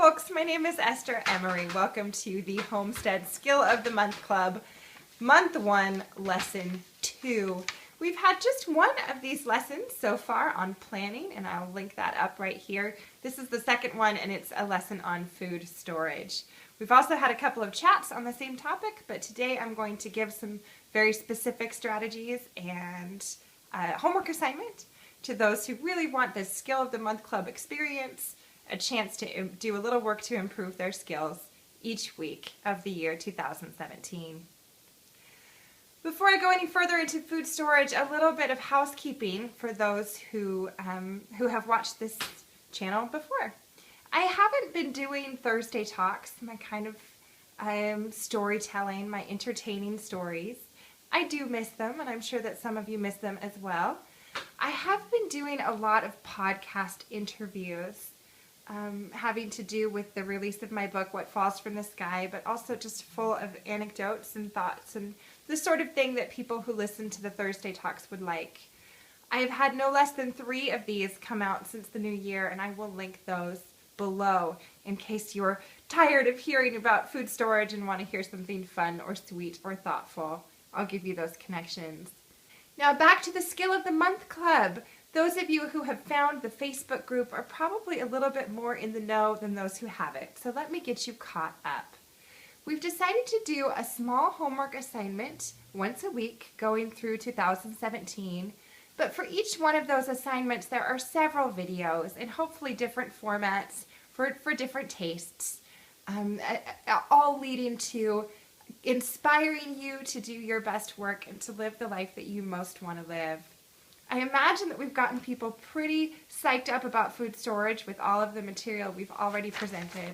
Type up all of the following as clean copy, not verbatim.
folks, my name is Esther Emery. Welcome to the Homestead Skill of the Month Club, Month 1, Lesson 2. We've had just one of these lessons so far on planning, and I'll link that up right here. This is the second one, and it's a lesson on food storage. We've also had a couple of chats on the same topic, but today I'm going to give some very specific strategies and a homework assignment to those who really want this Skill of the Month Club experience, a chance to do a little work to improve their skills each week of the year 2017. Before I go any further into food storage, a little bit of housekeeping for those who have watched this channel before. I haven't been doing Thursday talks, my kind of storytelling, my entertaining stories. I do miss them, and I'm sure that some of you miss them as well. I have been doing a lot of podcast interviews having to do with the release of my book, What Falls from the Sky, but also just full of anecdotes and thoughts and the sort of thing that people who listen to the Thursday talks would like. I have had no less than 3 of these come out since the new year, and I will link those below in case you're tired of hearing about food storage and want to hear something fun or sweet or thoughtful. I'll give you those connections. Now back to the Skill of the Month Club. Those of you who have found the Facebook group are probably a little bit more in the know than those who haven't, so let me get you caught up. We've decided to do a small homework assignment once a week going through 2017, but for each one of those assignments there are several videos and hopefully different formats for different tastes, all leading to inspiring you to do your best work and to live the life that you most want to live. I imagine that we've gotten people pretty psyched up about food storage with all of the material we've already presented.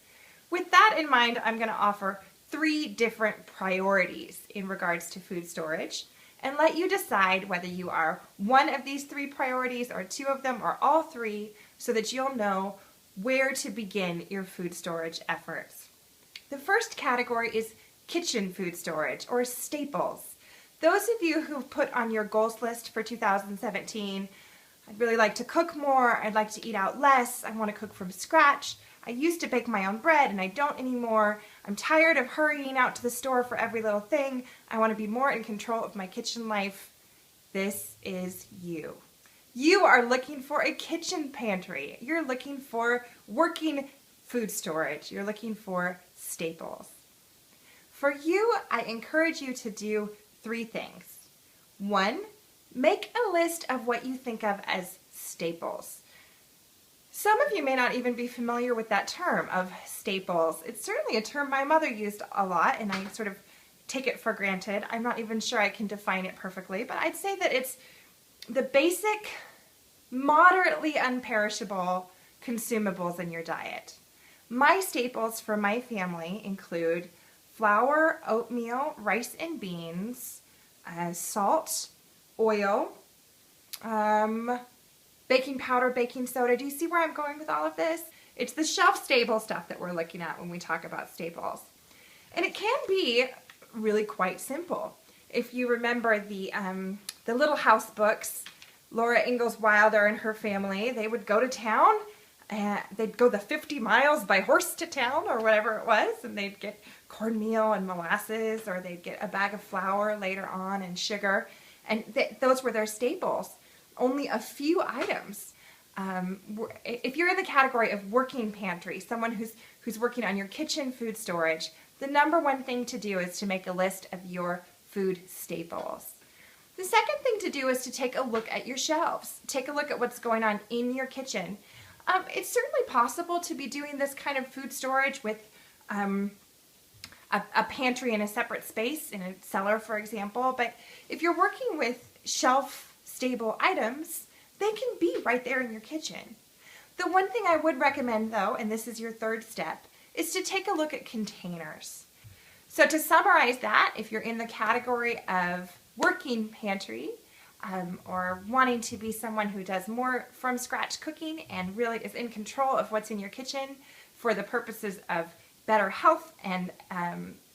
With that in mind, I'm going to offer 3 different priorities in regards to food storage and let you decide whether you are one of these 3 priorities or 2 of them or all 3 so that you'll know where to begin your food storage efforts. The first category is kitchen food storage or staples. Those of you who've put on your goals list for 2017, I'd really like to cook more, I'd like to eat out less, I want to cook from scratch, I used to bake my own bread and I don't anymore, I'm tired of hurrying out to the store for every little thing, I want to be more in control of my kitchen life. This is you. You are looking for a kitchen pantry. You're looking for working food storage. You're looking for staples. For you, I encourage you to do 3 things. 1, make a list of what you think of as staples. Some of you may not even be familiar with that term of staples. It's certainly a term my mother used a lot, and I sort of take it for granted. I'm not even sure I can define it perfectly, but I'd say that it's the basic, moderately unperishable consumables in your diet. My staples for my family include flour, oatmeal, rice and beans, salt, oil, baking powder, baking soda. Do you see where I'm going with all of this? It's the shelf-stable stuff that we're looking at when we talk about staples. And it can be really quite simple. If you remember the Little House books, Laura Ingalls Wilder and her family, they would go to town, they'd go the 50 miles by horse to town or whatever it was, and they'd get cornmeal and molasses, or they'd get a bag of flour later on and sugar, and those were their staples. Only a few items. If you're in the category of working pantry, someone who's working on your kitchen food storage, the number 1 thing to do is to make a list of your food staples. The second thing to do is to take a look at your shelves. Take a look at what's going on in your kitchen. It's certainly possible to be doing this kind of food storage with a pantry in a separate space, in a cellar, for example, but if you're working with shelf-stable items, they can be right there in your kitchen. The one thing I would recommend, though, and this is your 3rd step, is to take a look at containers. So to summarize that, if you're in the category of working pantry, or wanting to be someone who does more from scratch cooking and really is in control of what's in your kitchen for the purposes of better health and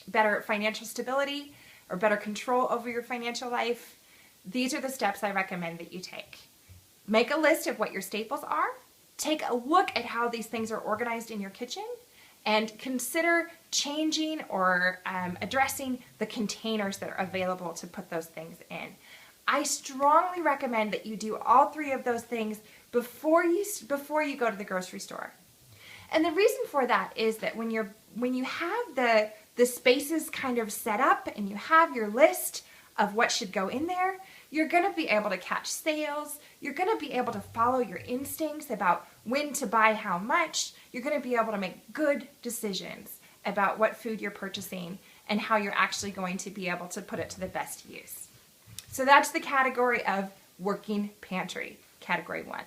better financial stability or better control over your financial life, these are the steps I recommend that you take. Make a list of what your staples are. Take a look at how these things are organized in your kitchen and consider changing or addressing the containers that are available to put those things in. I strongly recommend that you do all three of those things before you go to the grocery store. And the reason for that is that when you have the spaces kind of set up and you have your list of what should go in there, you're going to be able to catch sales. You're going to be able to follow your instincts about when to buy how much. You're going to be able to make good decisions about what food you're purchasing and how you're actually going to be able to put it to the best use. So that's the category of working pantry, category 1.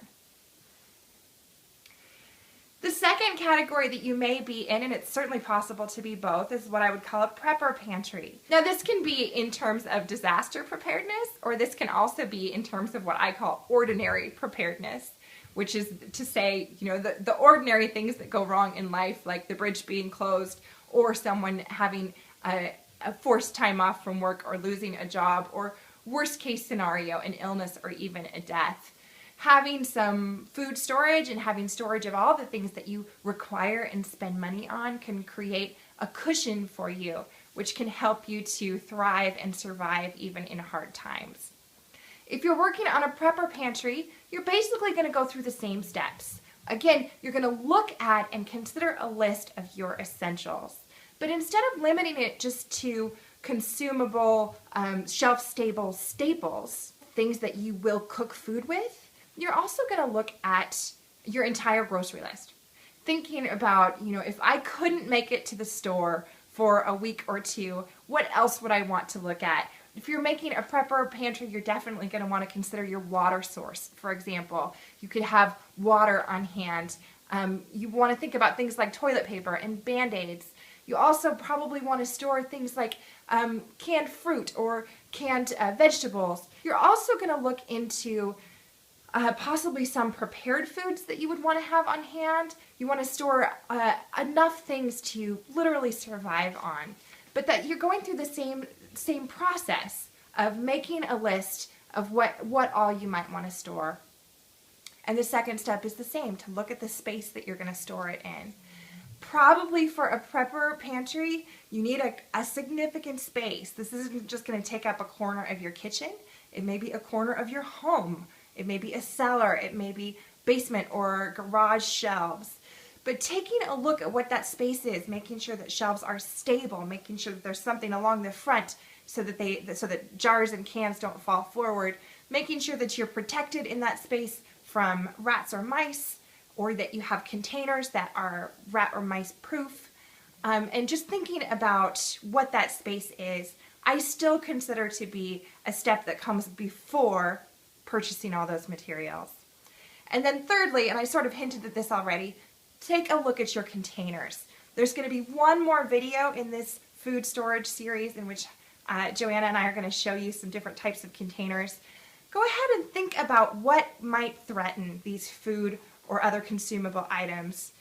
The second category that you may be in, and it's certainly possible to be both, is what I would call a prepper pantry. Now this can be in terms of disaster preparedness, or this can also be in terms of what I call ordinary preparedness, which is to say, the ordinary things that go wrong in life, like the bridge being closed, or someone having a forced time off from work, or losing a job, or worst case scenario, an illness or even a death. Having some food storage and having storage of all the things that you require and spend money on can create a cushion for you, which can help you to thrive and survive even in hard times. If you're working on a prepper pantry, you're basically going to go through the same steps. Again, you're going to look at and consider a list of your essentials. But instead of limiting it just to consumable, shelf-stable staples, things that you will cook food with, you're also going to look at your entire grocery list. Thinking about, if I couldn't make it to the store for a week or two, what else would I want to look at? If you're making a prepper pantry, you're definitely going to want to consider your water source. For example, you could have water on hand. You want to think about things like toilet paper and Band-Aids. You also probably want to store things like canned fruit or canned vegetables. You're also going to look into possibly some prepared foods that you would want to have on hand. You want to store enough things to literally survive on, but that you're going through the same process of making a list of what all you might want to store. And the second step is the same, to look at the space that you're going to store it in. Probably for a prepper pantry, you need a significant space. This isn't just going to take up a corner of your kitchen. It may be a corner of your home. It may be a cellar, it may be basement or garage shelves. But taking a look at what that space is, making sure that shelves are stable, making sure that there's something along the front so that jars and cans don't fall forward, making sure that you're protected in that space from rats or mice, or that you have containers that are rat or mice proof, and just thinking about what that space is, I still consider to be a step that comes before purchasing all those materials. And then thirdly, and I sort of hinted at this already, take a look at your containers. There's going to be one more video in this food storage series in which Joanna and I are going to show you some different types of containers. Go ahead and think about what might threaten these food or other consumable items.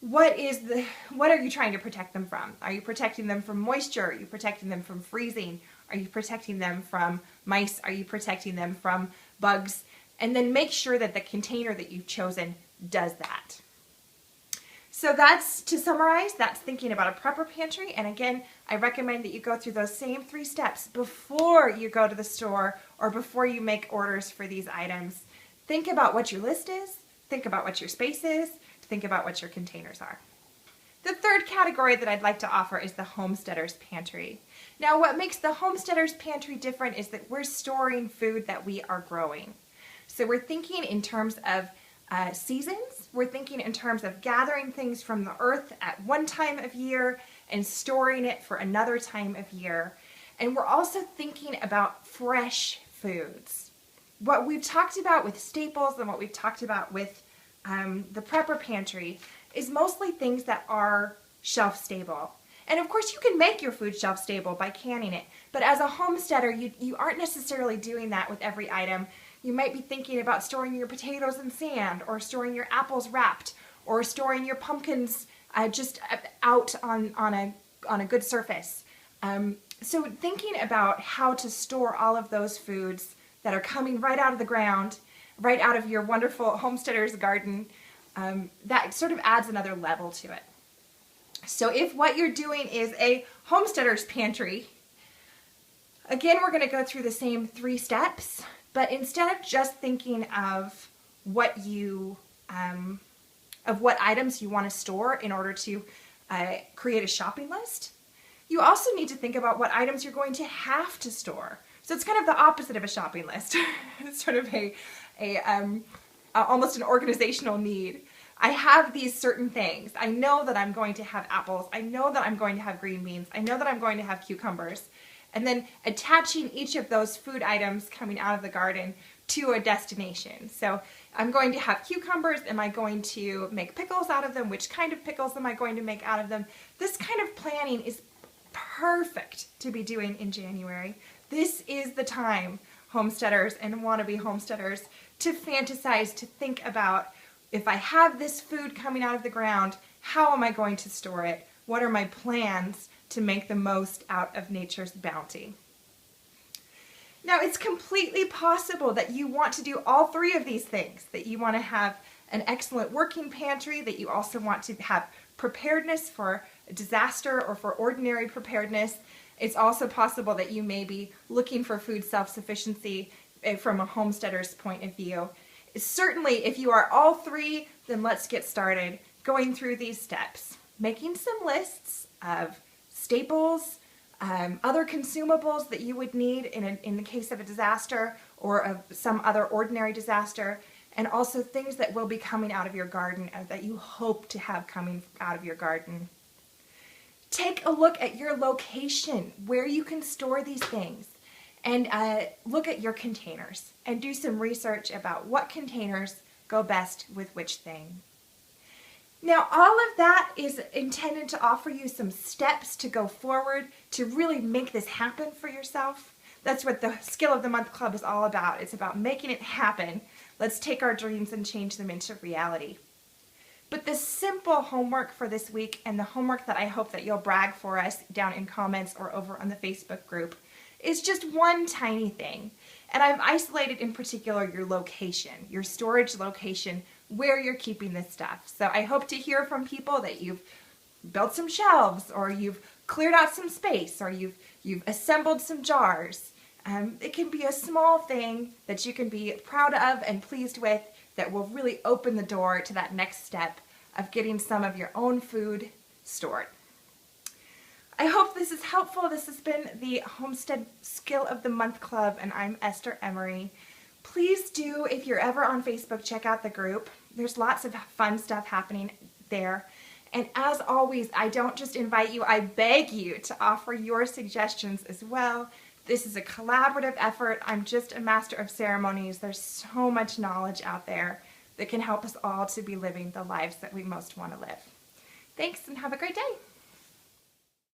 What are you trying to protect them from? Are you protecting them from moisture? Are you protecting them from freezing? Are you protecting them from mice? Are you protecting them from bugs? And then make sure that the container that you've chosen does that. So that's, to summarize, that's thinking about a prepper pantry. And again, I recommend that you go through those same 3 steps before you go to the store or before you make orders for these items. Think about what your list is, think about what your space is, think about what your containers are. The third category that I'd like to offer is the homesteader's pantry. Now, what makes the homesteader's pantry different is that we're storing food that we are growing. So we're thinking in terms of seasons. We're thinking in terms of gathering things from the earth at one time of year and storing it for another time of year. And we're also thinking about fresh foods. What we've talked about with staples and what we've talked about with the prepper pantry is mostly things that are shelf stable. And of course you can make your food shelf stable by canning it, but as a homesteader you aren't necessarily doing that with every item. You might be thinking about storing your potatoes in sand, or storing your apples wrapped, or storing your pumpkins just out on a good surface. So thinking about how to store all of those foods that are coming right out of the ground, right out of your wonderful homesteader's garden, that sort of adds another level to it. So if what you're doing is a homesteader's pantry, again, we're going to go through the same 3 steps, but instead of just thinking of what items you want to store in order to create a shopping list, you also need to think about what items you're going to have to store. So it's kind of the opposite of a shopping list. It's sort of almost an organizational need. I have these certain things. I know that I'm going to have apples. I know that I'm going to have green beans. I know that I'm going to have cucumbers. And then attaching each of those food items coming out of the garden to a destination. So I'm going to have cucumbers. Am I going to make pickles out of them? Which kind of pickles am I going to make out of them? This kind of planning is perfect to be doing in January. This is the time, homesteaders and wannabe homesteaders, to fantasize, to think about, if I have this food coming out of the ground, how am I going to store it? What are my plans to make the most out of nature's bounty? Now, it's completely possible that you want to do all 3 of these things, that you want to have an excellent working pantry, that you also want to have preparedness for disaster or for ordinary preparedness. It's also possible that you may be looking for food self-sufficiency from a homesteader's point of view. Certainly, if you are all 3, then let's get started going through these steps. Making some lists of staples, other consumables that you would need in the case of a disaster or of some other ordinary disaster, and also things that will be coming out of your garden and that you hope to have coming out of your garden. Take a look at your location, where you can store these things, and look at your containers and do some research about what containers go best with which thing. Now, all of that is intended to offer you some steps to go forward to really make this happen for yourself. That's what the Skill of the Month Club is all about. It's about making it happen. Let's take our dreams and change them into reality. But the simple homework for this week, and the homework that I hope that you'll brag for us down in comments or over on the Facebook group, is just one tiny thing. And I've isolated in particular your location, your storage location, where you're keeping this stuff. So I hope to hear from people that you've built some shelves, or you've cleared out some space, or you've assembled some jars. It can be a small thing that you can be proud of and pleased with that will really open the door to that next step of getting some of your own food stored. I hope this is helpful. This has been the Homestead Skill of the Month Club, and I'm Esther Emery. Please do, if you're ever on Facebook, check out the group. There's lots of fun stuff happening there. And as always, I don't just invite you, I beg you to offer your suggestions as well. This is a collaborative effort. I'm just a master of ceremonies. There's so much knowledge out there that can help us all to be living the lives that we most want to live. Thanks, and have a great day.